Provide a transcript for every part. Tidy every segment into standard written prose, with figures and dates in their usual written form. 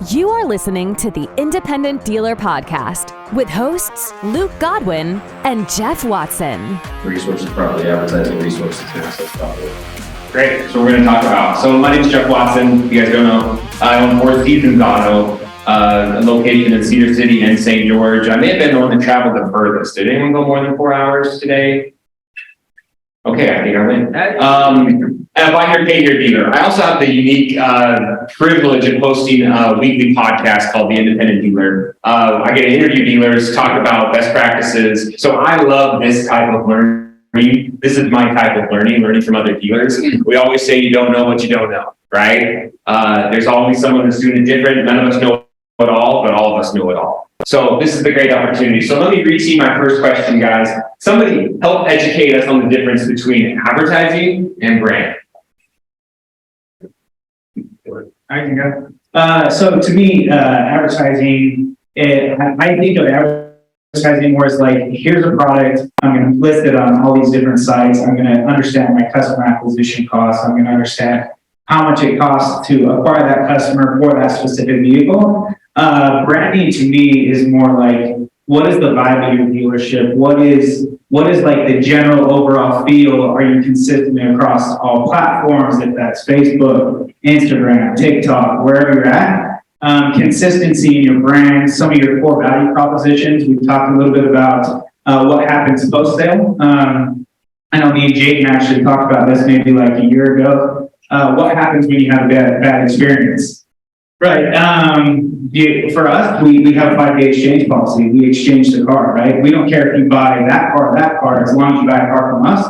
You are listening to the Independent Dealer Podcast with hosts Luke Godwin and Jeff Watson. Resources properly, advertising resources and assets properly. Great. So we're going to talk about. So my name is Jeff Watson. If you guys don't know, I own Four Seasons Auto, a location in Cedar City and St. George. I may have been the one that traveled the furthest. Did anyone go more than 4 hours today? Okay, I think I win. And if I'm your K-Year dealer, I also have the unique privilege of hosting a weekly podcast called The Independent Dealer. I get to interview dealers, talk about best practices. So I love this type of learning. This is my type of learning from other dealers. We always say you don't know what you don't know, right? There's always someone that's doing it different. None of us know it all, but all of us know it all. So this is the great opportunity. So let me read to you my first question, guys. Somebody help educate us on the difference between advertising and brand. I can go. So to me, advertising, I think of advertising more as like, here's a product, I'm going to list it on all these different sites, I'm going to understand my customer acquisition costs, I'm going to understand how much it costs to acquire that customer for that specific vehicle. Branding to me is more like, what is the vibe of your dealership? What is like the general overall feel? Are you consistent across all platforms? If that's Facebook, Instagram, TikTok, wherever you're at. Consistency in your brand, some of your core value propositions. We've talked a little bit about what happens post-sale. I know me and Jayden actually talked about this maybe like a year ago. What happens when you have a bad experience? Right. For us, we have a 5-day exchange policy. We exchange the car, right? We don't care if you buy that car, as long as you buy a car from us,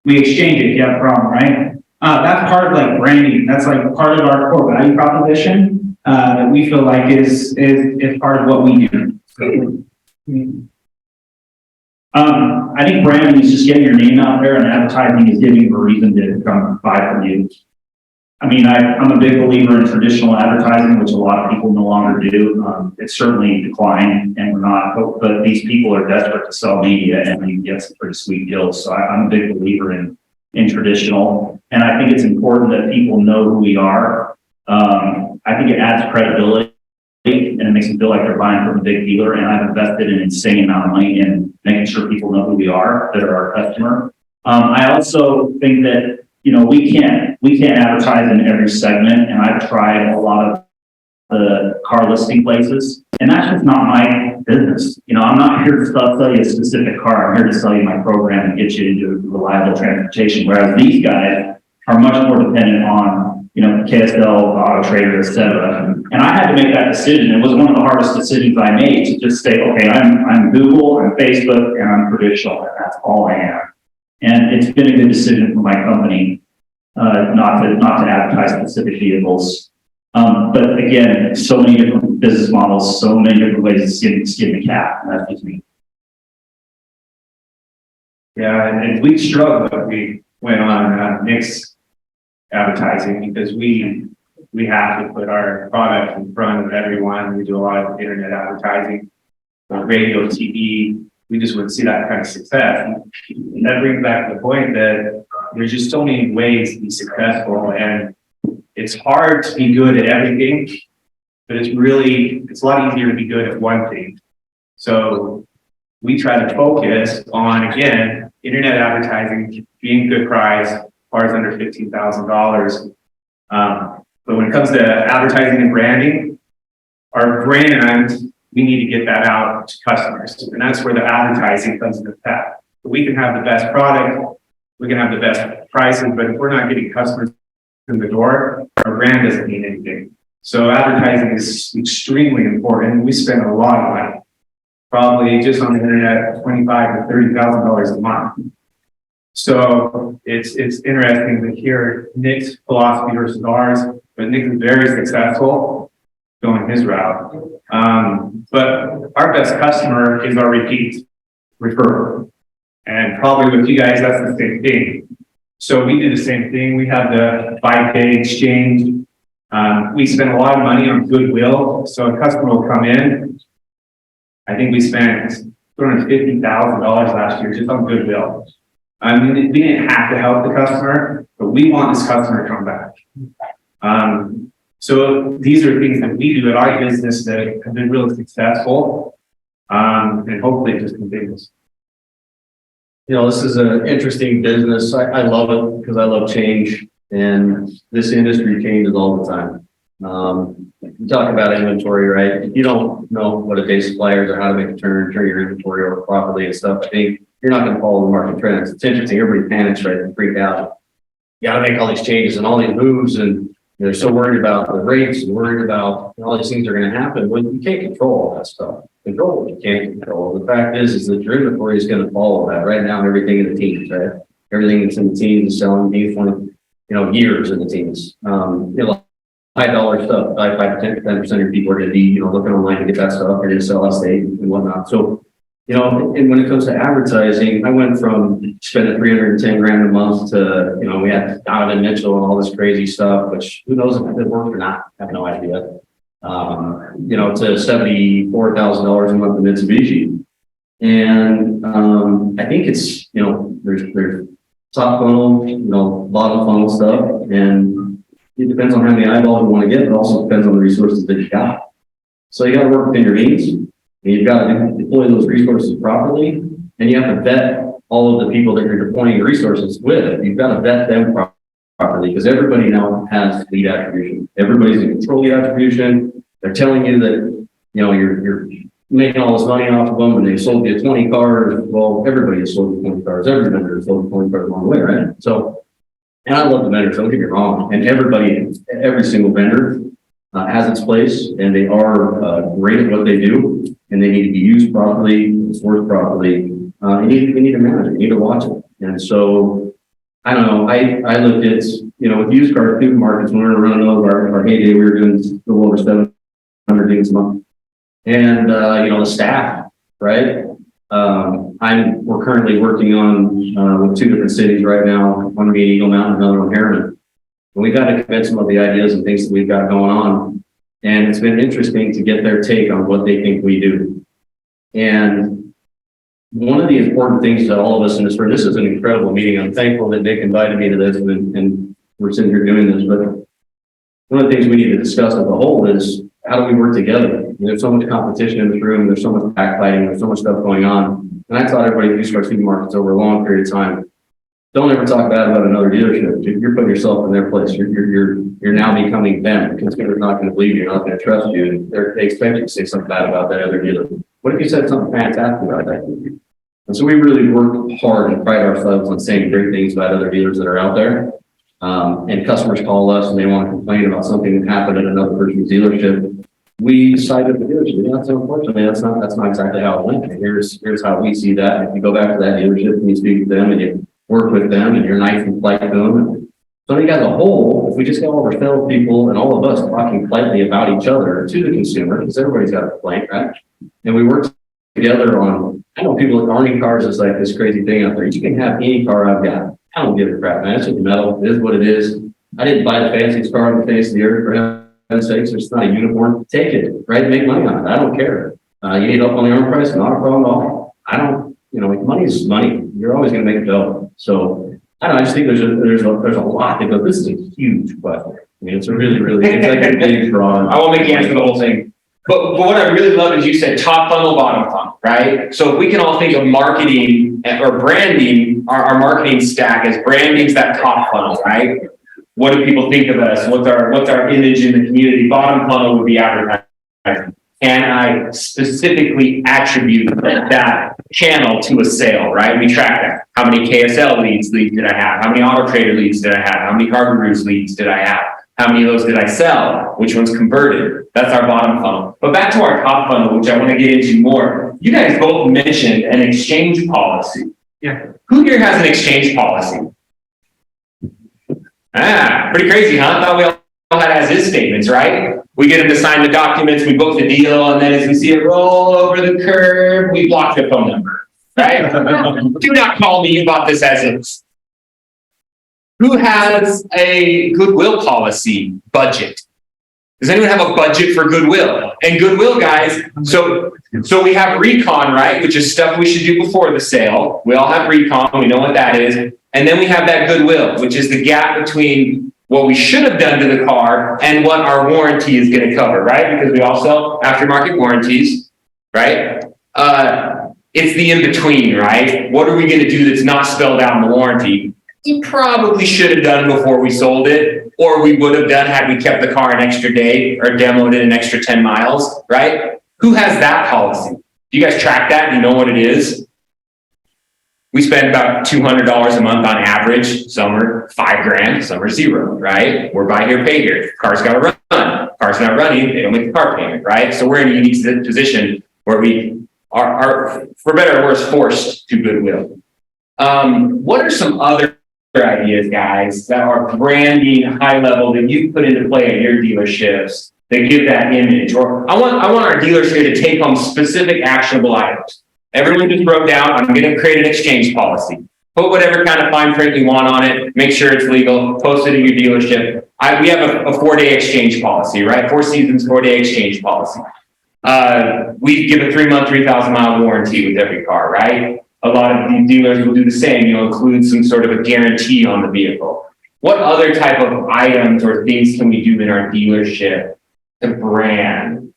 we exchange it if you have a problem, right? That's part of like branding. That's like part of our core value proposition that we feel like is part of what we do. I think branding is just getting your name out there, and advertising is giving you a reason to come buy from you. I mean, I'm a big believer in traditional advertising, which a lot of people no longer do. It's certainly declined, and we're not, but these people are desperate to sell media, and you can get some pretty sweet deals. So I'm a big believer in traditional, and I think it's important that people know who we are. I think it adds credibility, and it makes them feel like they're buying from a big dealer, and I've invested an insane amount of money in making sure people know who we are, that are our customer. I also think that, you know, we can't advertise in every segment, and I've tried a lot of the car listing places, and that's just not my business. You know, I'm not here to sell you a specific car. I'm here to sell you my program and get you into reliable transportation. Whereas these guys are much more dependent on, you know, KSL, Auto Trader, etc. And I had to make that decision. It was one of the hardest decisions I made to just say, okay, I'm Google, I'm Facebook, and I'm traditional, and that's all I am. And it's been a good decision for my company not to advertise specific vehicles. But again, so many different business models, so many different ways to skin the cat. And that's just me. Yeah, and we struggled when we went on mixed advertising because we have to put our product in front of everyone. We do a lot of internet advertising, radio, TV. We just wouldn't see that kind of success. And that brings back to the point that there's just so many ways to be successful, and it's hard to be good at everything, but it's a lot easier to be good at one thing. So we try to focus on, again, internet advertising, being good price, cars under $15,000. But when it comes to advertising and branding, our brand, we need to get that out to customers. And that's where the advertising comes into effect. We can have the best product, we can have the best prices, but if we're not getting customers in the door, our brand doesn't mean anything. So advertising is extremely important. We spend a lot of money, probably just on the internet, $25,000 to $30,000 a month. So it's interesting to hear Nick's philosophy versus ours, but Nick is very successful going his route. But our best customer is our repeat referral. And probably with you guys, that's the same thing. So we do the same thing. We have the 5-day exchange. We spend a lot of money on goodwill. So a customer will come in. I think we spent $250,000 last year just on goodwill. We didn't have to help the customer, but we want this customer to come back. So these are things that we do at our business that have been really successful, and hopefully it just continues. You know, this is an interesting business. I love it because I love change, and this industry changes all the time. You talk about inventory, right? If you don't know what a day supplier is or how to make a turn your inventory over properly and stuff, I think you're not going to follow the market trends. It's interesting. Everybody panics, right, and freak out. You got to make all these changes and all these moves, and they're so worried about the rates and worried about all these things are going to happen when you can't control all that stuff. Control what you can't control. The fact is that your inventory is going to follow that. Right now, everything in the teens, right? Everything that's in the teens is selling for, years in the teens. High dollar stuff, 5-10% of your people are going to be, looking online to get that stuff. They're going to sell estate and whatnot. So, and when it comes to advertising, I went from spending $310,000 a month to, we had Donovan Mitchell and all this crazy stuff, which who knows if it worked or not. I have no idea. To $74,000 a month in Mitsubishi. And I think it's, there's top funnel, bottom funnel stuff. And it depends on how many eyeballs you want to get, but also depends on the resources that you got. So you got to work within your means, and you've got to deploy those resources properly, and you have to vet all of the people that you're deploying your resources with. You've got to vet them properly because everybody now has lead attribution. Everybody's in control lead attribution. They're telling you that, you're making all this money off of them and they sold you 20 cars. Well, everybody has sold you 20 cars. Every vendor has sold you 20 cars along the way, right? So, and I love the vendors, don't get me wrong. And every single vendor has its place, and they are great at what they do, and they need to be used properly, sourced properly. You need to manage it, you need to watch it. And so, I don't know, I looked at, with used car supermarkets, when we were running over our heyday, we were doing a little over 700 things a month. And, the staff, right? We're currently working on with 2 different cities right now, one being Eagle Mountain, another one Harriman. And we got to convince them of the ideas and things that we've got going on. And it's been interesting to get their take on what they think we do. And one of the important things that all of us in this room, this is an incredible meeting. I'm thankful that Nick invited me to this and we're sitting here doing this. But one of the things we need to discuss as a whole is how do we work together? There's so much competition in this room. There's so much backfighting. There's so much stuff going on. And I taught everybody used car supermarkets over a long period of time. Don't ever talk bad about another dealership. You're putting yourself in their place. You're now becoming them. The consumer's not going to believe you. You're not going to trust you. And they expect you to say something bad about that other dealer. What if you said something fantastic about that dealer? And so we really work hard and pride ourselves on saying great things about other dealers that are out there. And customers call us and they want to complain about something that happened at another person's dealership. We side with the dealership. So unfortunately, that's not exactly how it went. Here's how we see that. If you go back to that dealership and you speak to them and you work with them and you're nice and polite to them. So I think as a whole, if we just got all of our salespeople and all of us talking politely about each other to the consumer, because everybody's got a complaint, right? And we work together on, I know people that owning cars is like this crazy thing out there. You can have any car I've got. I don't give a crap, man. It's just metal. It is what it is. I didn't buy the fanciest car on the face of the earth for heaven's sakes. It's not a unicorn. Take it, right? Make money on it. I don't care. You need help on the arm price? Not a problem at all. I don't, money is money. You're always going to make a dough. So I don't know. I just think there's a lot that goes. This is a huge question. I mean, it's a really, it's like a big draw. I won't make you answer the whole thing. But what I really love is you said top funnel, bottom funnel, right? So if we can all think of marketing or branding, our marketing stack as branding's that top funnel, right? What do people think of us? What's our image in the community? Bottom funnel would be advertising. Can I specifically attribute that channel to a sale, right? We track that. How many KSL leads did I have? How many Auto Trader leads did I have? How many Car Gurus leads did I have? How many of those did I sell? Which ones converted? That's our bottom funnel. But back to our top funnel, which I want to get into more. You guys both mentioned an exchange policy. Yeah. Who here has an exchange policy? Pretty crazy, huh? Thought we all had as-is statements, right? We get them to sign the documents, we book the deal, and then as we see it roll over the curb, we block the phone number, right? Do not call me about this as is. Who has a goodwill policy budget? Does anyone have a budget for goodwill? And goodwill, guys, so we have recon, right? Which is stuff we should do before the sale. We all have recon, we know what that is. And then we have that goodwill, which is the gap between what we should have done to the car, and what our warranty is going to cover, right? Because we all sell aftermarket warranties, right? It's the in-between, right? What are we going to do that's not spelled out in the warranty? We probably should have done before we sold it, or we would have done had we kept the car an extra day or demoed it an extra 10 miles, right? Who has that policy? Do you guys track that? Do you know what it is? We spend about $200 a month on average. Some are $5,000, some are $0, right? We're buy here, pay here. Car's got to run. Car's not running, they don't make the car payment, right? So we're in a unique position where we are for better or worse, forced to goodwill. What are some other ideas, guys, that are branding high level that you put into play at your dealerships that give that image? Or I want our dealers here to take home specific actionable items. Everyone just wrote down, I'm going to create an exchange policy. Put whatever kind of fine print you want on it, make sure it's legal, post it in your dealership. We have a 4-day exchange policy, right? 4 seasons, 4-day exchange policy. We give a 3-month, 3,000-mile warranty with every car, right? A lot of these dealers will do the same. You'll include some sort of a guarantee on the vehicle. What other type of items or things can we do in our dealership to brand?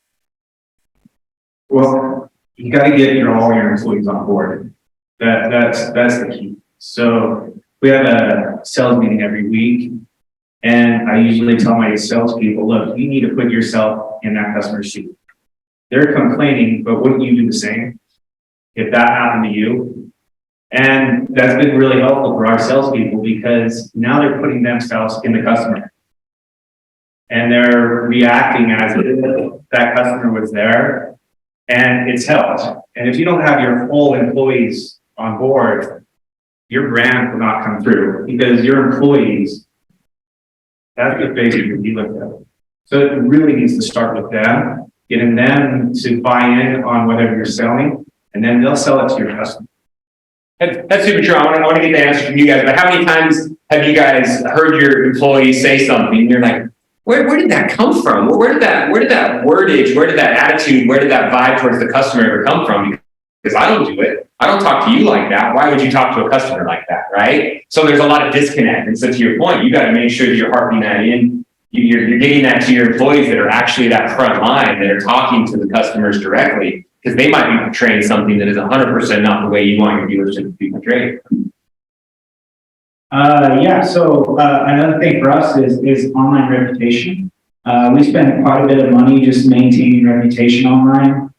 Well, you got to get all your employees on board. That's the key. So we have a sales meeting every week, and I usually tell my salespeople, look, you need to put yourself in that customer's shoe. They're complaining, but wouldn't you do the same if that happened to you? And that's been really helpful for our salespeople because now they're putting themselves in the customer. And they're reacting as if that customer was there, and it's helped. And if you don't have your full employees on board, your brand will not come through because your employees, that's the face of your dealership. So it really needs to start with them, getting them to buy in on whatever you're selling, and then they'll sell it to your customer. That's super true. I want to get the answer from you guys, but how many times have you guys heard your employees say something and you're like, where did that come from? Where did that wordage, where did that attitude, where did that vibe towards the customer ever come from? Because I don't do it. I don't talk to you like that. Why would you talk to a customer like that, right? So there's a lot of disconnect. And so to your point, you got to make sure that you're harping that in. You're getting that to your employees that are actually that front line, that are talking to the customers directly, because they might be portraying something that is 100% not the way you want your dealership to be portrayed. So another thing for us is online reputation. We spend quite a bit of money just maintaining reputation online.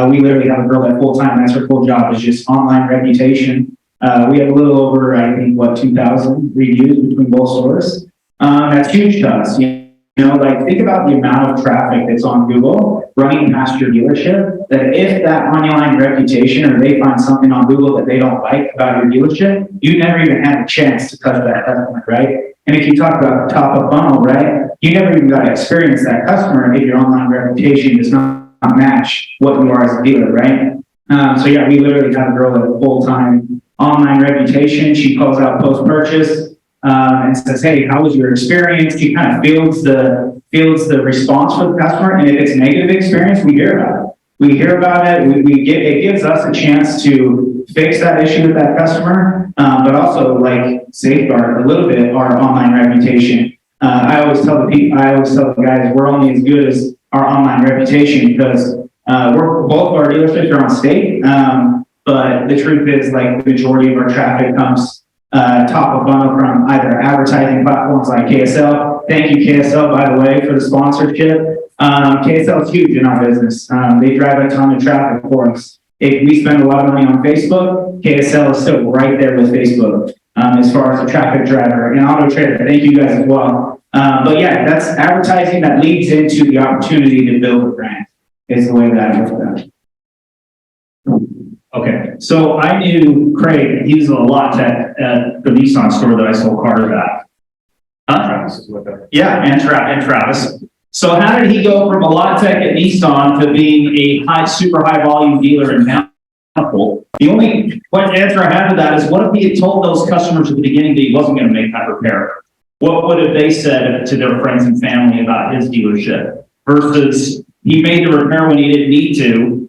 We literally have a girl that full-time, that's her full job, is just online reputation. We have a little over, I think, 2,000 reviews between both stores. That's huge to us. You know, like think about the amount of traffic that's on Google running past your dealership, that if that online reputation or they find something on Google that they don't like about your dealership, you never even had a chance to touch that customer, right? And if you talk about top of funnel, right, you never even got to experience that customer if your online reputation does not match what you are as a dealer, right? So yeah, we literally have a girl with a full-time online reputation. She calls out post-purchase and says, hey, how was your experience? She kind of fields the response for the customer. And if it's a negative experience, we hear about it. It gives us a chance to fix that issue with that customer, but also like safeguard a little bit our online reputation. I always tell the guys, we're only as good as our online reputation because both of our dealerships are on state, but the truth is like the majority of our traffic comes top of funnel from either advertising platforms like KSL. Thank you, KSL, by the way, for the sponsorship. KSL is huge in our business. They drive a ton of traffic for us. If we spend a lot of money on Facebook, KSL is still right there with Facebook as far as a traffic driver. And Auto Trader, thank you guys as well. But yeah, that's advertising that leads into the opportunity to build a brand is the way that I look at it. Okay, so I knew Craig, he was a lot tech at the Nissan store that I sold cars at. Travis is with it. Yeah, and Travis. So how did he go from a lot tech at Nissan to being a super high volume dealer in Apple? The only answer I have to that is, what if he had told those customers at the beginning that he wasn't going to make that repair? What would have they said to their friends and family about his dealership versus he made the repair when he didn't need to?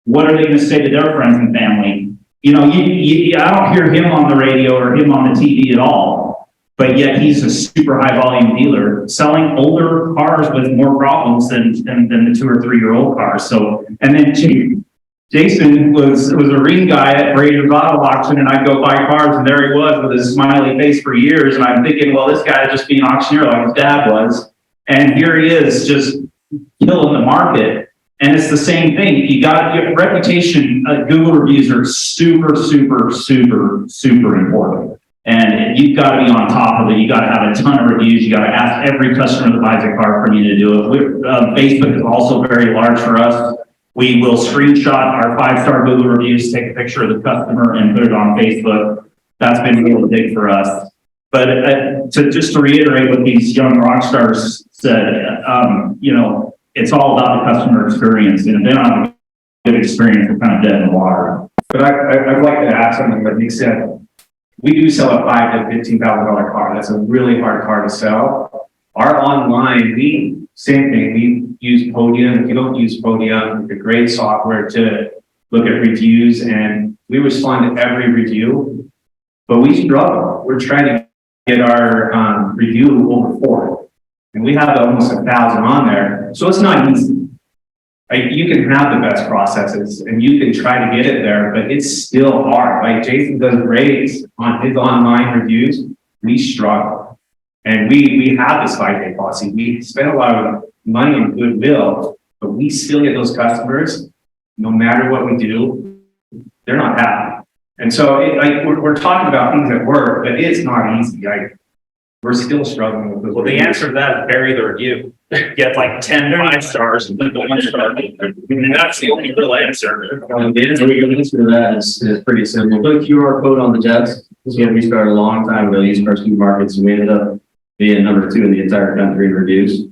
What are they going to say to their friends and family? You know, I don't hear him on the radio or him on the TV at all. but yet he's a super high volume dealer selling older cars with more problems than the 2 or 3 year old cars. So, and then Jason was a ring guy at Brady's Auto Auction, and I'd go buy cars, and there he was with his smiley face for years. And I'm thinking, well, this guy just being an auctioneer like his dad was. And here he is just killing the market. And it's the same thing. You got your reputation. Google reviews are super, super, super, super important. And you've got to be on top of it. You got to have a ton of reviews. You got to ask every customer that buys a car from you to do it. Facebook is also very large for us. We will screenshot our 5-star Google reviews, take a picture of the customer and put it on Facebook. That's been really big for us. But to reiterate what these young rock stars said, it's all about the customer experience. And if they don't have a good experience, they're kind of dead in the water. But I'd like to add something that Nick said. We do sell a $5,000 to $15,000 car. That's a really hard car to sell. Our online, same thing. We use Podium. If you don't use Podium, it's a great software to look at reviews, and we respond to every review. But we struggle. We're trying to get our review over 4, and we have almost 1,000 on there. So it's not easy. You can have the best processes, and you can try to get it there, but it's still hard. Like Jason does great on his online reviews. We struggle. And we have this 5-day policy. We spend a lot of money on goodwill, but we still get those customers, no matter what we do, they're not happy. And so we're talking about things that work, but it's not easy. We're still struggling with this. Well, the answer to that is bury the review. Get like 10 5-stars and then the 1-star. That's the only real answer. The answer to that is pretty simple. Put a QR code on the desk. So we started a long time ago, used our supermarkets, and we ended up being number 2 in the entire country in reviews.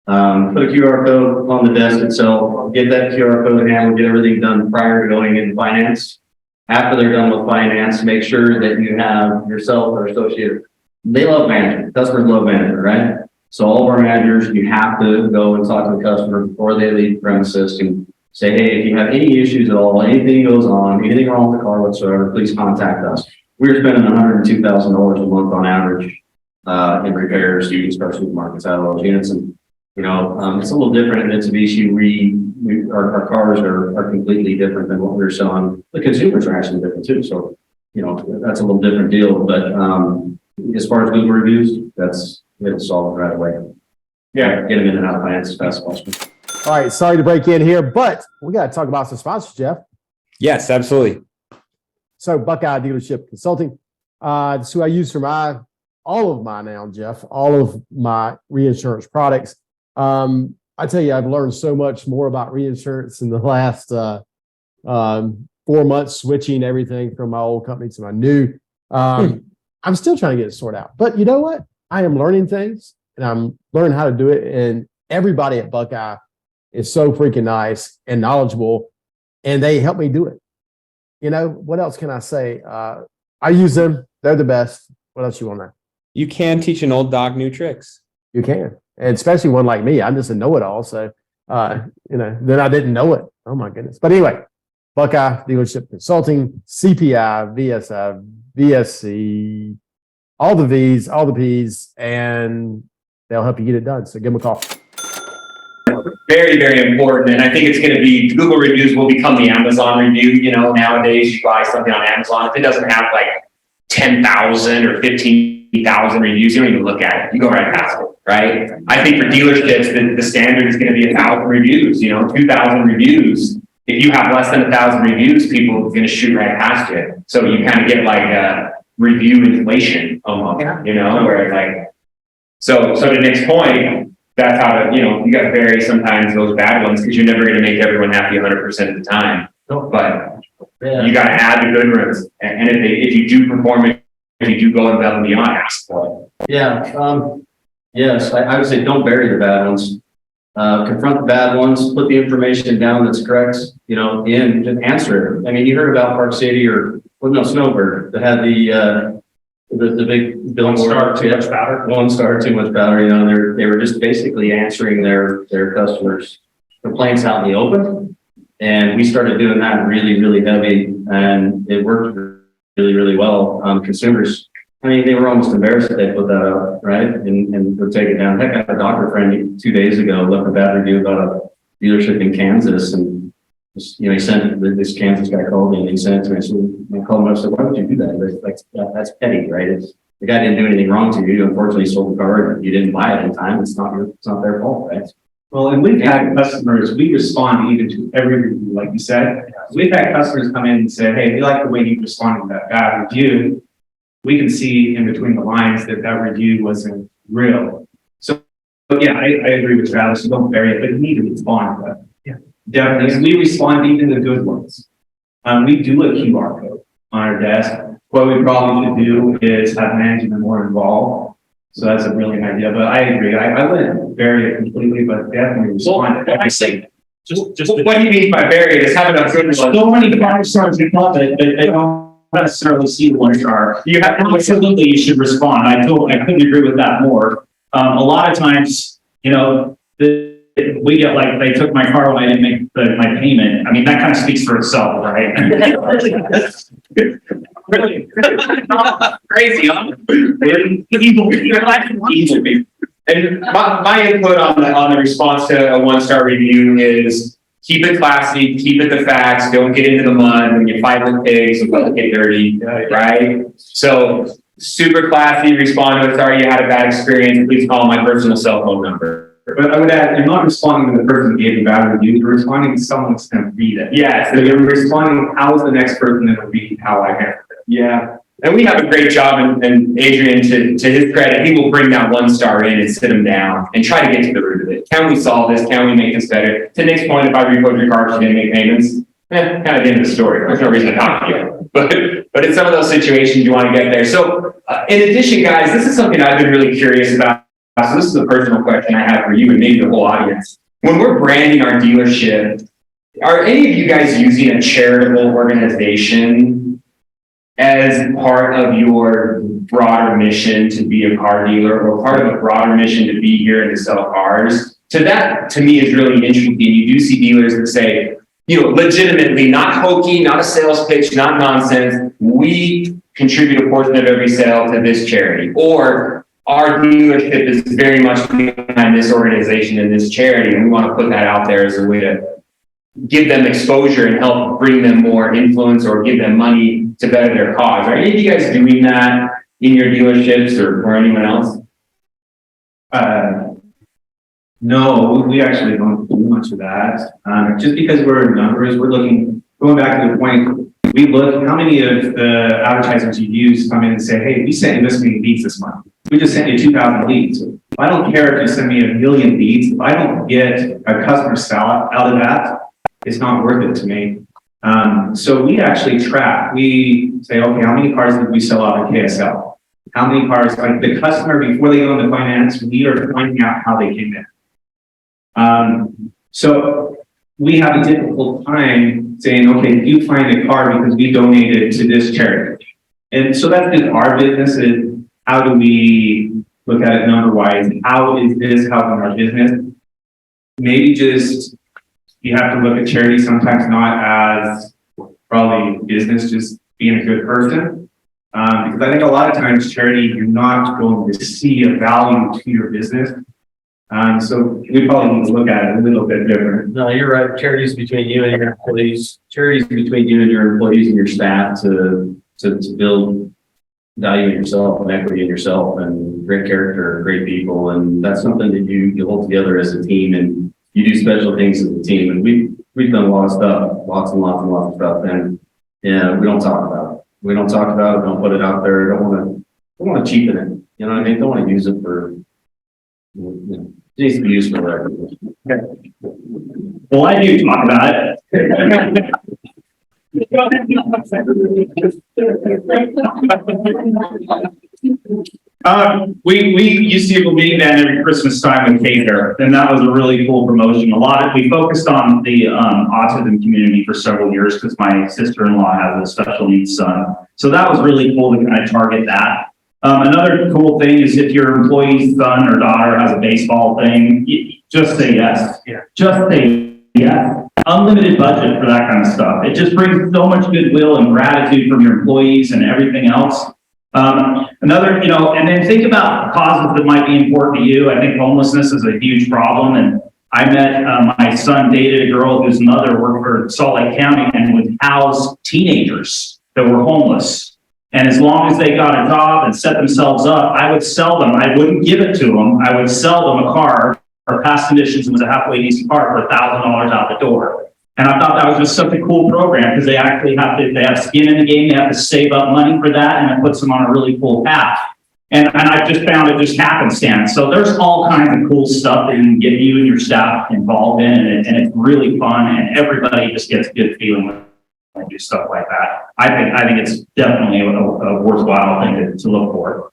Put a QR code on the desk itself, get that QR code handled, get everything done prior to going into finance. After they're done with finance, make sure that you have yourself or associate. They love management. Customers love management, right? So all of our managers, you have to go and talk to the customer before they leave the premises and say, hey, if you have any issues at all, anything goes on, anything wrong with the car whatsoever, please contact us. We're spending $102,000 a month on average in repairs using our supermarkets out of those units. And, it's a little different in Mitsubishi. Our cars are completely different than what we're selling. The consumers are actually different too. So, that's a little different deal. But as far as Google reviews, it'll solve it right away. Yeah, get them in and out of finance as fast as possible. All right, sorry to break in here, but we got to talk about some sponsors, Jeff. Yes, absolutely. So Buckeye Dealership Consulting, that's who I use for all of my reinsurance products. I tell you, I've learned so much more about reinsurance in the last 4 months, switching everything from my old company to my new. I'm still trying to get it sorted out. But you know what? I am learning things, and I'm learning how to do it. And everybody at Buckeye is so freaking nice and knowledgeable, and they help me do it. What else can I say? I use them. They're the best. What else you want to know? You can teach an old dog new tricks. You can. And especially one like me. I'm just a know-it-all. So, then I didn't know it. Oh, my goodness. But anyway, Buckeye Dealership Consulting, CPI, VSI, VSC, all the V's, all the P's, and they'll help you get it done. So give them a call. Very, very important. And I think it's going to be, Google reviews will become the Amazon review. Nowadays you buy something on Amazon. If it doesn't have like 10,000 or 15,000 reviews, you don't even look at it. You go right past it, right? I think for dealerships, the standard is going to be 1,000 reviews, 2,000 reviews. If you have less than 1,000 reviews, people are going to shoot right past you. So you kind of get like a review inflation almost, where it's like, so to Nick's point, that's how you got to vary sometimes those bad ones because you're never going to make everyone happy 100% of the time. But you got to add the good ones. And if you do perform it, if you do go above and beyond, ask for it. Yeah. Yes, I would say don't bury the bad ones. Confront the bad ones, put the information down that's correct, and just answer it. I mean, you heard about Park City Snowbird that had the big billboard. 1 star, too much powder. 1 star, too much powder. They were just basically answering their customers' complaints out in the open. And we started doing that really, really heavy, and it worked really, really well. Consumers I mean, they were almost embarrassed that they put that up, right? And would take it down. Heck, I had a doctor friend 2 days ago left a bad review about a dealership in Kansas, and he sent this Kansas guy called me and he sent it to me. So I called him up and said, "Why would you do that? That's petty, right? The guy didn't do anything wrong to you. You unfortunately sold the car and you didn't buy it in time. It's not their fault, right?" Well, and we've had customers, we respond even to every review, like you said. We've had customers come in and say, "Hey, we like the way you responded to that bad review." We can see in between the lines that review wasn't real. So, but yeah, I agree with Travis. You don't bury it, but you need to respond to that. Yeah, definitely. And we respond even to the good ones. We do a QR code on our desk. What we probably should do is have management more involved. So that's a brilliant idea, but I agree. I wouldn't bury it completely, but definitely respond. I say, just what do you mean by bury it? Is having a good one. So many 5 stars in love it, but they don't necessarily see the 1 star. You have to Absolutely, you should respond. I couldn't agree with that more. A lot of times, we get like, they took my car when I didn't make my payment. I mean, that kind of speaks for itself, right? Really? Crazy, huh? Evil. And my input on the response to a 1-star review is keep it classy, keep it the facts, don't get into the mud when you fight with pigs and don't get dirty, right? So super classy, respond to it. Sorry you had a bad experience. Please call my personal cell phone number. But I would add, you're not responding to the person who gave you bad review, you're responding to someone that's going to read it. Yeah, So you're responding, how is the next person going to read how I handled it? yeah. And we have a great job, and Adrian, to his credit, he will bring that 1-star in and sit him down and try to get to the root of it. Can we solve this? Can we make this better? To Nick's point, if I repoed your car because you didn't make payments, kind of the end of the story. There's no reason to talk to you. But in some of those situations, you want to get there. So in addition, guys, this is something I've been really curious about. So this is a personal question I have for you and maybe the whole audience. When we're branding our dealership, are any of you guys using a charitable organization as part of your broader mission to be a car dealer, or part of a broader mission to be here and to sell cars? That to me is really interesting. You do see dealers that say, legitimately, not hokey, not a sales pitch, not nonsense. We contribute a portion of every sale to this charity, or our dealership is very much behind this organization and this charity, and we want to put that out there as a way to give them exposure and help bring them more influence or give them money to better their cause. Are any of you guys doing that in your dealerships or anyone else? No, we actually don't do much of that. Just because we're in numbers, going back to the point, we look how many of the advertisers you use come in and say, "Hey, we sent you this many leads this month. We just sent you 2,000 leads." I don't care if you send me 1 million leads. If I don't get a customer sell out of that, it's not worth it to me. So we actually track. We say, okay, how many cars did we sell out of KSL? How many cars, like the customer, before they go into finance, we are finding out how they came in. So we have a difficult time saying, okay, you find a car because we donated to this charity. And so that's just our business is, how do we look at it number-wise? How is this helping our business? Maybe just, you have to look at charity sometimes not as probably business, just being a good person. Because I think a lot of times charity, you're not going to see a value to your business. So we probably need to look at it a little bit different. No, you're right. Charities between you and your employees, charities between you and your employees and your staff to build value in yourself and equity in yourself and great character, great people. And that's something that you hold together as a team, and you do special things as a team. And we've done a lot of stuff, lots and lots and lots of stuff. And yeah, we don't talk about it. We don't talk about it. Don't put it out there. Don't want to cheapen it. You know what I mean? Don't want to use it for, it needs to be used for whatever. Okay. Well, I do talk about it. We used to do a meeting then every Christmas time with K-Care, and that was a really cool promotion. We focused on the autism community for several years because my sister-in-law has a special needs son. So that was really cool to kind of target that. Another cool thing is if your employee's son or daughter has a baseball thing, just say yes. Yeah. Just say yes. Unlimited budget for that kind of stuff. It just brings so much goodwill and gratitude from your employees and everything else. Another, and then think about causes that might be important to you. I think homelessness is a huge problem. And I met, my son dated a girl whose mother worked for Salt Lake County and would house teenagers that were homeless. And as long as they got a job and set themselves up, I would sell them. I wouldn't give it to them. I would sell them a car or past conditions and was a halfway decent car for $1,000 out the door. And I thought that was just such a cool program because they actually they have skin in the game. They have to save up money for that, and it puts them on a really cool path. And I just found it just happenstance. So there's all kinds of cool stuff that you can get you and your staff involved in, and it's really fun, and everybody just gets a good feeling when they do stuff like that. I think it's definitely a worthwhile thing to look for.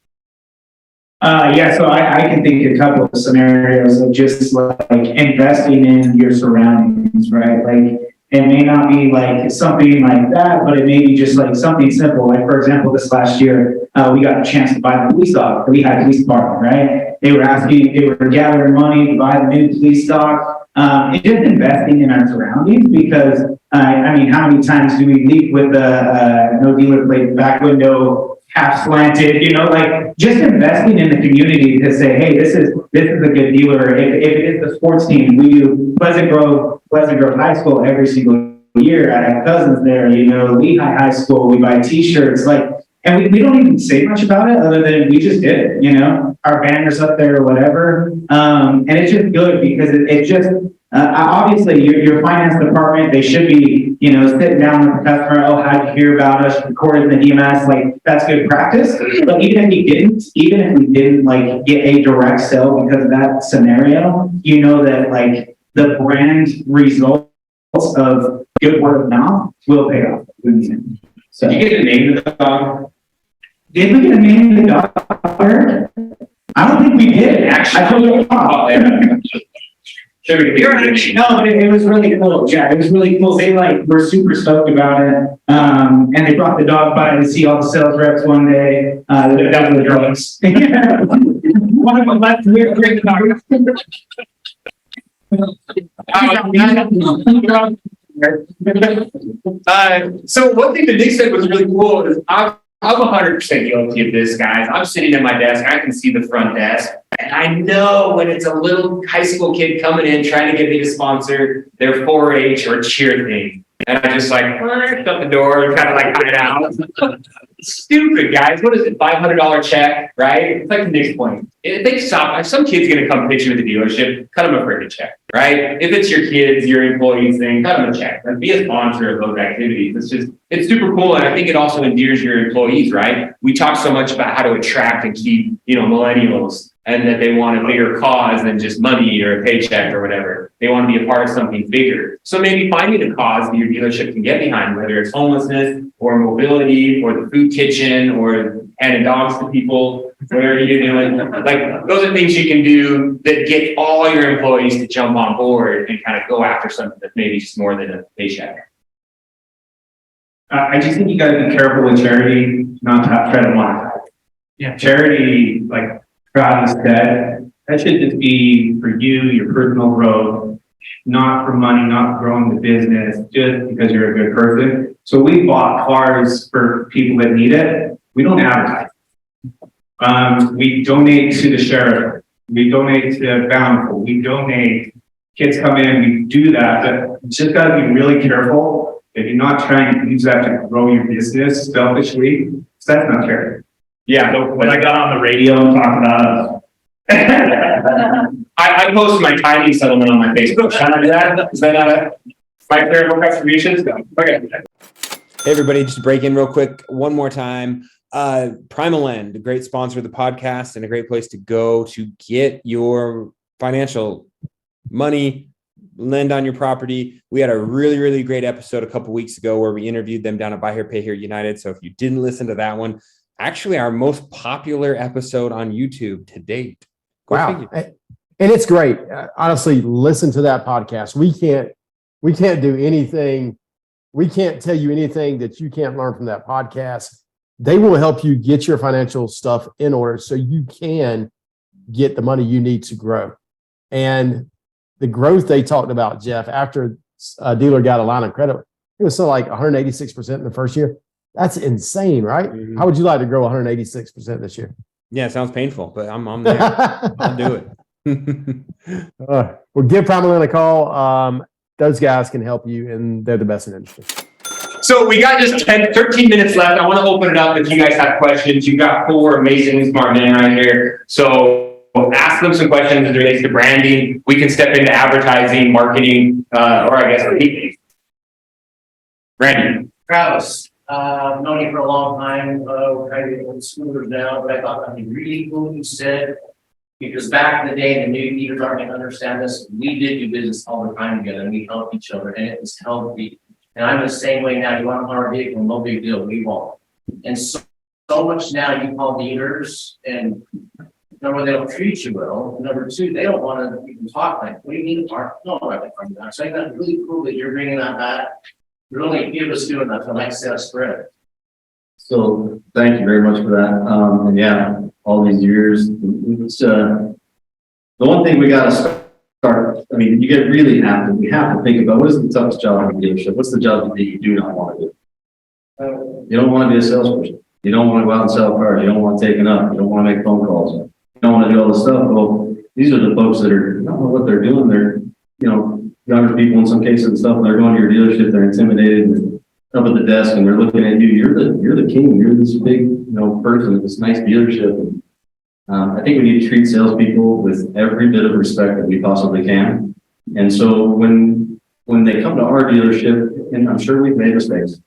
Yeah, so I can think of a couple of scenarios of just like investing in your surroundings, right? Like it may not be like something like that, but it may be just like something simple. Like for example, this last year, we got a chance to buy the police dog. We had a police department, right? They were gathering money to buy the new police dog. It's just investing in our surroundings because, I mean, how many times do we leave with a no dealer plate back window half slanted, like just investing in the community to say, hey, this is a good dealer. If it is the sports team, we do Pleasant Grove High School every single year. I have cousins there, Lehigh High School, we buy t-shirts, and we don't even say much about it other than we just did it, our banners up there or whatever. And it's just good because it just, obviously your finance department, they should be, sitting down with the customer. Oh, how'd you hear about us? Recorded in the EMS, that's good practice. But even if we didn't like get a direct sale because of that scenario, that the brand results of good word of mouth will pay off. So Did you get the name of the dog? did we get a name of the dog? I don't think we did, actually. I told you. No, but it was really cool. Yeah, it was really cool. They were super stoked about it. And they brought the dog by to see all the sales reps one day. That was the drugs. One of them left weird drink dog. So one thing that Nick said was really cool is I'm 100% guilty of this, guys. I'm sitting at my desk. I can see the front desk. And I know when it's a little high school kid coming in trying to get me to sponsor their 4-H or cheer thing. And I just shut the door and kind of hide out. Stupid, guys. What is it? $500 check, right? It's like Nick's point. If they stop, if some kid's going to come pitch you at the dealership, cut them a freaking check, right? If it's your kids, your employees thing, cut them a check. Be a sponsor of those activities. It's super cool. And I think it also endears your employees, right? We talk so much about how to attract and keep, millennials, and that they want a bigger cause than just money or a paycheck or whatever. They want to be a part of something bigger. So maybe finding a cause that your dealership can get behind, whether it's homelessness or mobility or the food kitchen or handing dogs to people, whatever you're doing. Those are things you can do that get all your employees to jump on board and kind of go after something that's maybe just more than a paycheck. I just think you got to be careful with charity, not to try to monetize. Yeah, charity, God is dead. That should just be for you, your personal growth, not for money, not for growing the business, just because you're a good person. So we bought cars for people that need it. We don't advertise. We donate to the sheriff. We donate to Bountiful. We donate. Kids come in, we do that. But you just got to be really careful if you're not trying to use that to grow your business selfishly. So that's not charity. Yeah, When I got on the radio and talked about I post my tiny settlement on my Facebook. Should I do that? Is that not my charitable contributions? No. Okay. Hey, everybody, just break in real quick one more time. Primalend, a great sponsor of the podcast and a great place to go to get your financial money, lend on your property. We had a really, really great episode a couple weeks ago where we interviewed them down at Buy Here, Pay Here United. So if you didn't listen to that one, actually our most popular episode on YouTube to date. Wow. And it's great. Honestly, listen to that podcast. We can't do anything. We can't tell you anything that you can't learn from that podcast. They will help you get your financial stuff in order so you can get the money you need to grow. And the growth they talked about, Jeff, after a dealer got a line of credit, it was something like 186% in the first year. That's insane, right? Mhm. How would you like to grow 186% this year? Yeah, it sounds painful, but I'm there. I'll do it. Well, give Primalend a call. Those guys can help you, and they're the best in the industry. So we got just 13 minutes left. I want to open it up if you guys have questions. You've got 4 amazing smart men right here. So ask them some questions as it relates to branding. We can step into advertising, marketing, or I guess repeat. Randy. Travis, known you for a long time, kind of old schoolers now, but I thought that'd be really cool what you said. Because back in the day, the new leaders aren't gonna understand this. We did do business all the time together and we helped each other and it was healthy. And I'm the same way now. You want our vehicle, no big deal, we won't. And so much now you call dealers and number one, they don't treat you well. Number 2, they don't want to even talk like, what do you mean? No, right from that. So I think that's really cool that you're bringing that back. Really give us doing that for like sales spread. So thank you very much for that. And yeah, all these years, it's, the one thing we got to start, I mean, we have to think about what is the toughest job in the dealership? What's the job that you do not want to do? You don't want to be a salesperson. You don't want to go out and sell cars. You don't want to take it up. You don't want to make phone calls. You don't want to do all this stuff. Well, these are the folks that don't know what they're doing. They're, younger people in some cases and stuff. They're going to your dealership. They're intimidated and up at the desk and they're looking at you. You're the king. You're this big, person at this nice dealership. And, I think we need to treat salespeople with every bit of respect that we possibly can. And so when they come to our dealership, and I'm sure we've made mistakes,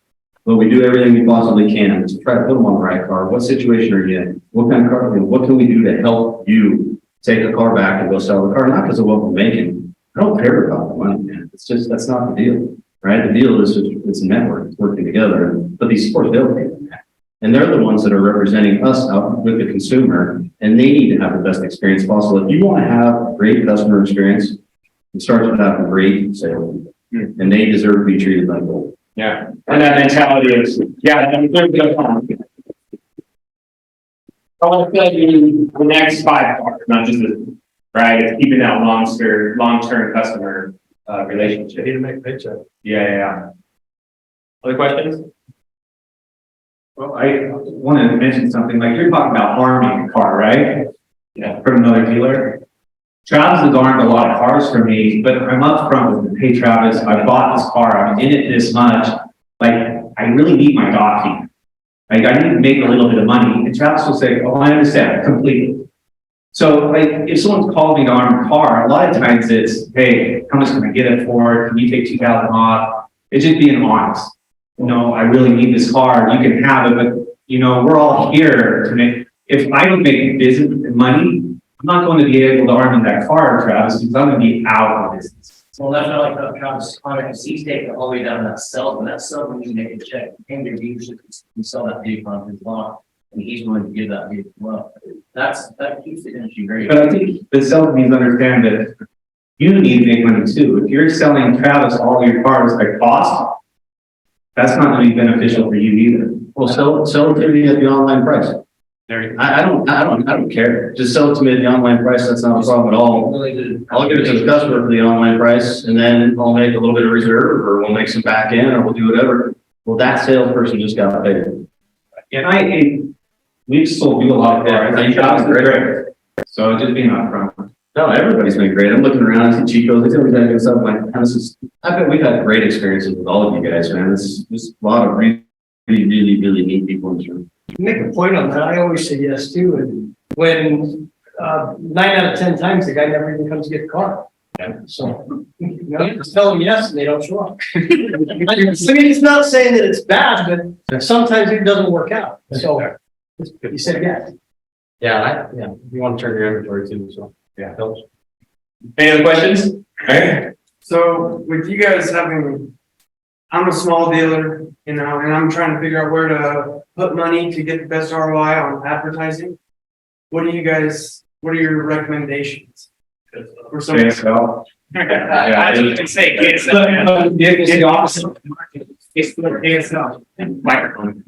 but we do everything we possibly can to try to put them on the right car. What situation are you in? What kind of car? What can we do to help you take a car back and go sell the car? Not because of what we're making. I don't care about the money, man. It's just, that's not the deal, right? The deal is just, it's a network, it's working together. But these support salespeople, and they're the ones that are representing us out with the consumer, and they need to have the best experience possible. If you want to have a great customer experience, it starts with having great sales, and they deserve to be treated like gold. Yeah, and that mentality is, I want to tell you the next 5 parts, not just this, right? It's keeping that long-term customer relationship. Need to make a paycheck. Yeah. Other questions? Well, I wanted to mention something, like you're talking about arming a car, right? Yeah. From another dealer. Travis has armed a lot of cars for me, but I'm up front with him. Hey, Travis, I bought this car. I'm in it this much. Like, I really need my docking. Like, I need to make a little bit of money. And Travis will say, oh, I understand completely. So, like, if someone's called me to arm a car, a lot of times it's, hey, how much can I get it for? Can you take $2,000 off? It's just being honest. I really need this car. You can have it, but, we're all here to make, if I don't make business and money, I'm not going to be able to arm in that car, Travis, because I'm going to be out of business. Well, that's not like that Travis comment, because he's taking it all the way down to that cell, and that cell when you make a check, and your dealership can sell that vehicle on his lot, and he's willing to give that vehicle up. That keeps the industry very. But I think the sales needs to understand that you need to make money too. If you're selling Travis all your cars at cost, that's not going to be beneficial for you either. Well, sell it to me at the online price. I don't care. Just sell it to me at the online price. That's not a problem at all. I'll give it to the customer for the online price, and then I'll make a little bit of reserve, or we'll make some back end, or we'll do whatever. Well, that salesperson just got paid. And we still do a lot of that. I think Travis is great. So just being upfront. No, everybody's been great. I'm looking around, I see Chico's, I see everything and stuff like that. I bet we've had great experiences with all of you guys, man. This a lot of really neat people in this room. Make a point on that. I always say yes too. And when 9 out of 10 times the guy never even comes to get the car. Yeah. So just tell them yes and they don't show up. I mean, it's not saying that it's bad, but sometimes it doesn't work out. So you said yes. Yeah, you want to turn your inventory too, so yeah, helps. Any other questions? Okay. So with you guys having, I'm a small dealer, and I'm trying to figure out where to put money to get the best ROI on advertising. What are your recommendations? For some KSL. I was going to say It's the opposite. It's the KSL. microphone.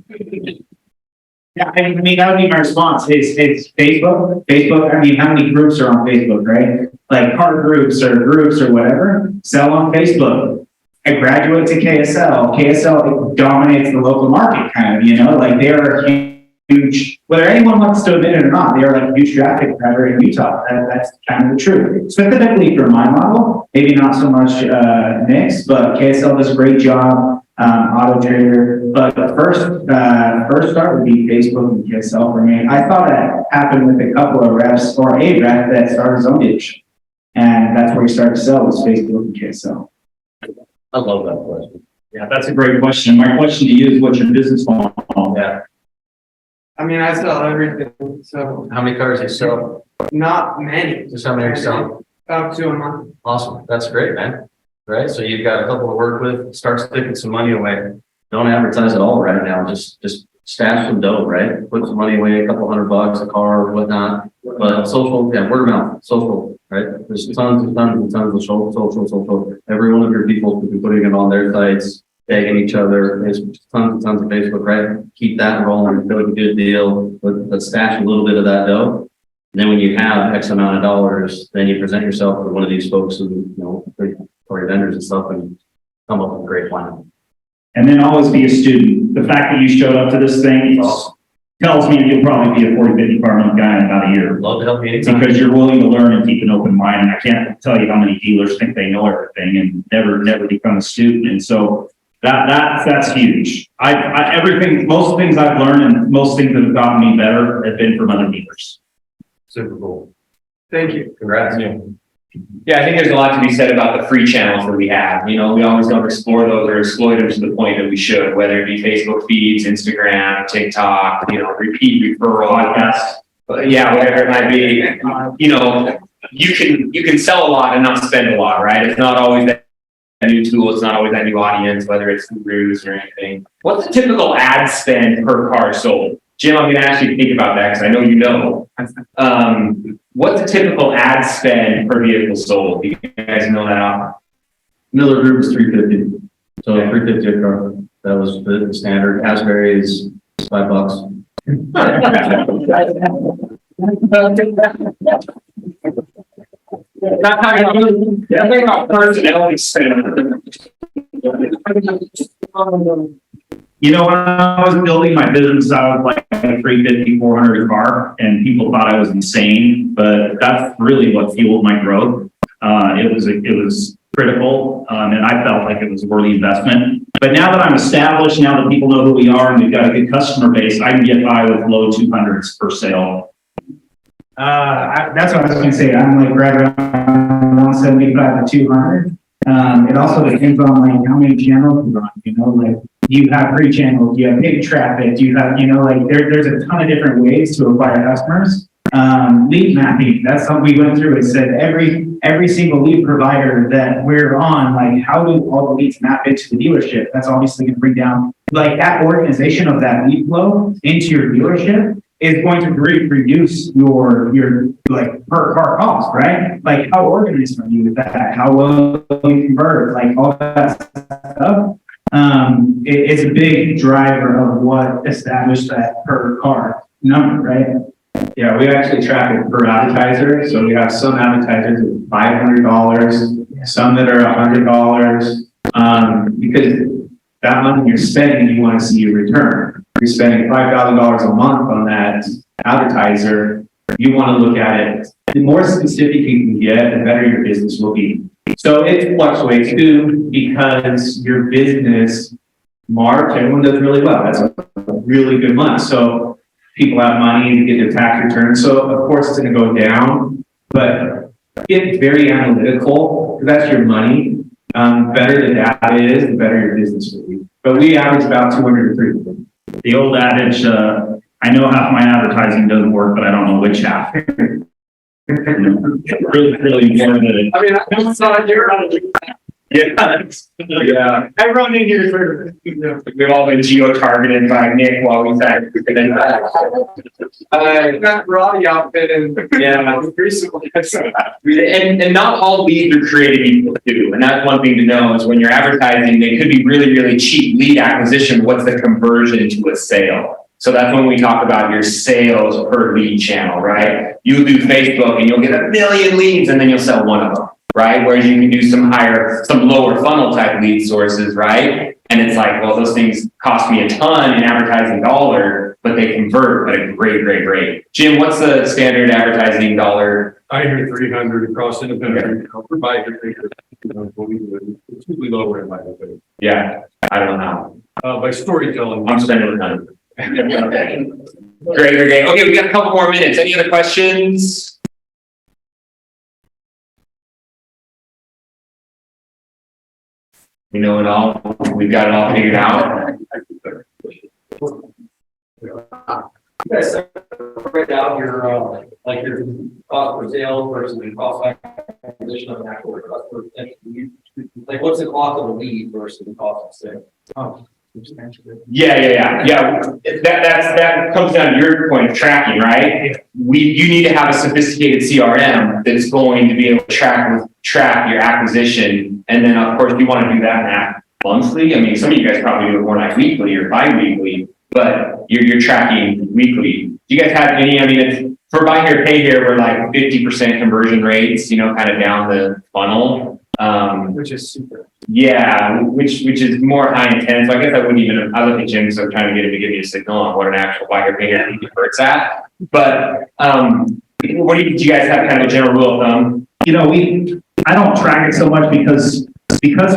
Yeah, I mean, that would be my response. It's Facebook. I mean, how many groups are on Facebook, right? Like car groups or whatever, sell on Facebook. I graduate to KSL. KSL dominates the local market, kind of, you know, like they're huge, whether anyone wants to admit it or not, they are like a huge traffic driver in Utah. That's kind of the truth. Specifically for my model, maybe not so much Nick's, but KSL does a great job, Auto Trader. But the first start would be Facebook and KSL for me. I thought that happened with a couple of reps or a rep that started his own dealership. And that's where he started to sell was Facebook and KSL. I love that question. Yeah, that's a great question. My question to you is what's your business model? Yeah. I mean, I sell everything, so How many cars you sell? not many. Just how many you sell? About 2 a month. Awesome. That's great, man. Right? So you've got a couple to work with, start sticking some money away. Don't advertise at all right now. Just stash some dough, right? Put some money away, a couple $100 a car or whatnot. But social, yeah, word of mouth, social, right? There's tons and tons and tons of social. Every one of your people could be putting it on their sites, tagging each other. There's tons and tons of Facebook, right? Keep that rolling, really good deal. But stash a little bit of that dough. And then when you have X amount of dollars, then you present yourself to one of these folks who, you know, or vendors and stuff and come up with a great plan. And then always be a student. The fact that you showed up to this thing tells me you'll probably be a 40, 50 car month guy in about a year. Love to help you anytime. Because you're willing to learn and keep an open mind. And I can't tell you how many dealers think they know everything and never become a student. And so that's huge. Most things I've learned and most things that have gotten me better have been from other dealers. Super cool. Thank you. Congrats. Yeah, I think there's a lot to be said about the free channels that we have. You know, we always don't explore those or exploit them to the point that we should, whether it be Facebook feeds, Instagram, TikTok, you know, repeat referral podcasts. Yeah, whatever it might be. You know, you can sell a lot and not spend a lot, right? It's not always that new tool, it's not always that new audience, whether it's gurus or anything. What's the typical ad spend per car sold? Jim, I'm gonna ask you to think about that because I know you know. What's the typical ad spend per vehicle sold? Do you guys know that off? Miller Group is $350. So $350 a car. That was the standard. Asbury is $5. Not talking about personnel spend. You know, when I was building my business, I was like 350, 400 a car, and people thought I was insane, but that's really what fueled my growth. It was critical, and I felt like it was a worthy investment. But now that I'm established, now that people know who we are and we've got a good customer base, I can get by with low 200s per sale. That's what I was going to say. I'm like right around 175 to 200. It also depends on like how many channels you're on, you know, like you have free channels, you have paid traffic, you have, you know, like there's a ton of different ways to acquire customers. Lead mapping, that's something we went through. It said every single lead provider that we're on, like how do all the leads map into the dealership? That's obviously going to bring down like that organization of that lead flow into your dealership is going to reduce your like per car cost, right? Like how organized are you with that? How well you convert, like all that stuff. It's a big driver of what established that per car number, right? Yeah, we actually track it per advertiser. So we have some advertisers at $500, some that are $100, because that money you're spending, you want to see a return. You're spending $5,000 a month on that advertiser. You want to look at it. The more specific you can get, the better your business will be. So it fluctuates too, because your business, March, everyone does really well. That's a really good month. So people have money to get their tax returns. So of course it's going to go down, but get very analytical. That's your money. Better the data is, the better your business will be. But we average about 200 to 300. The old adage, I know half my advertising doesn't work, but I don't know which half. really important that I mean, I'm not your. Yeah. Everyone in here is for. We've all been geo-targeted by Nick while we said. Got Roddy outfit and. Yeah. Recently. And not all leads are created equal too. And that's one thing to know is when you're advertising, they could be really, really cheap lead acquisition. What's the conversion to a sale? So that's when we talk about your sales per lead channel, right? You'll do Facebook and you'll get 1 million leads and then you'll sell one of them. right? Whereas you can do some lower funnel type lead sources, right? And it's like, well, those things cost me a ton in advertising dollar, but they convert at a great rate. Jim, what's the standard advertising dollar? I hear 300 across independent. Provider, it's usually lower in my opinion. Yeah, I don't know. By storytelling. I'm spending a ton. Great. Okay, we got a couple more minutes. Any other questions? We know it all. We've got it all figured out. You guys separate out your, like your cost per sale versus the cost of acquisition of an actual customer. Like, what's the cost of a lead versus the cost of sale? Yeah. That comes down to your point of tracking, right? You need to have a sophisticated CRM that's going to be able to track your acquisition, and then of course you want to do that monthly. I mean, some of you guys probably do it more like weekly or bi-weekly, but you're tracking weekly. Do you guys have any? I mean, it's, for buy here, pay here, we're like 50% conversion rates, kind of down the funnel. Which is super. Yeah, which is more high intent. So I guess I wouldn't even. I look at Jim, so I'm trying to get him to give me a signal on what an actual buy here, pay here converts at. But what do you guys have kind of a general rule of thumb? I don't track it so much because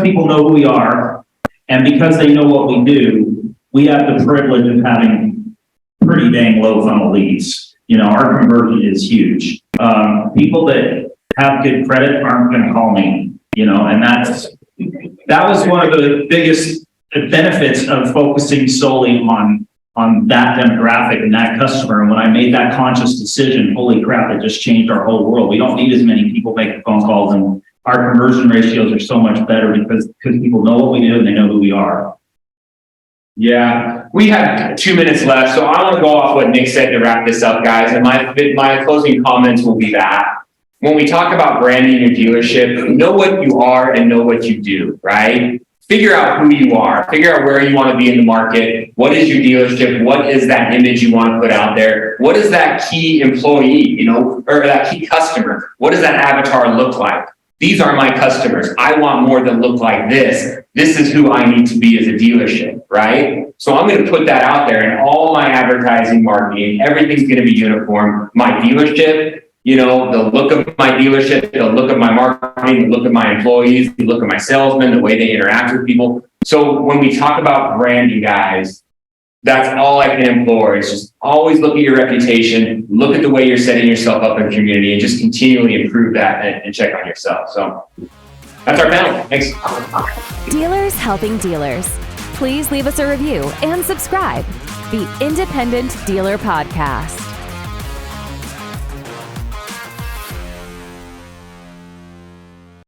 people know who we are, and because they know what we do, we have the privilege of having pretty dang low funnel leads. Our conversion is huge. People that have good credit aren't going to call me, and that was one of the biggest benefits of focusing solely on that demographic and that customer. And when I made that conscious decision, holy crap, it just changed our whole world. We don't need as many people making phone calls, and our conversion ratios are so much better because people know what we do and they know who we are. Yeah, we have 2 minutes left, so I want to go off what Nick said to wrap this up, guys. And my closing comments will be that when we talk about branding your dealership, know what you are and know what you do, right? Figure out who you are, figure out where you want to be in the market. What is your dealership? What is that image you want to put out there? What is that key employee, or that key customer? What does that avatar look like? These are my customers. I want more that look like this. This is who I need to be as a dealership, right? So I'm going to put that out there, and all my advertising, marketing, everything's going to be uniform. My dealership, the look of my dealership, the look of my marketing, the look of my employees, the look of my salesmen, the way they interact with people. So when we talk about branding, guys, that's all I can implore is just always look at your reputation, look at the way you're setting yourself up in the community, and just continually improve that and check on yourself. So that's our panel. Thanks. Dealers helping dealers. Please leave us a review and subscribe. The Independent Dealer Podcast.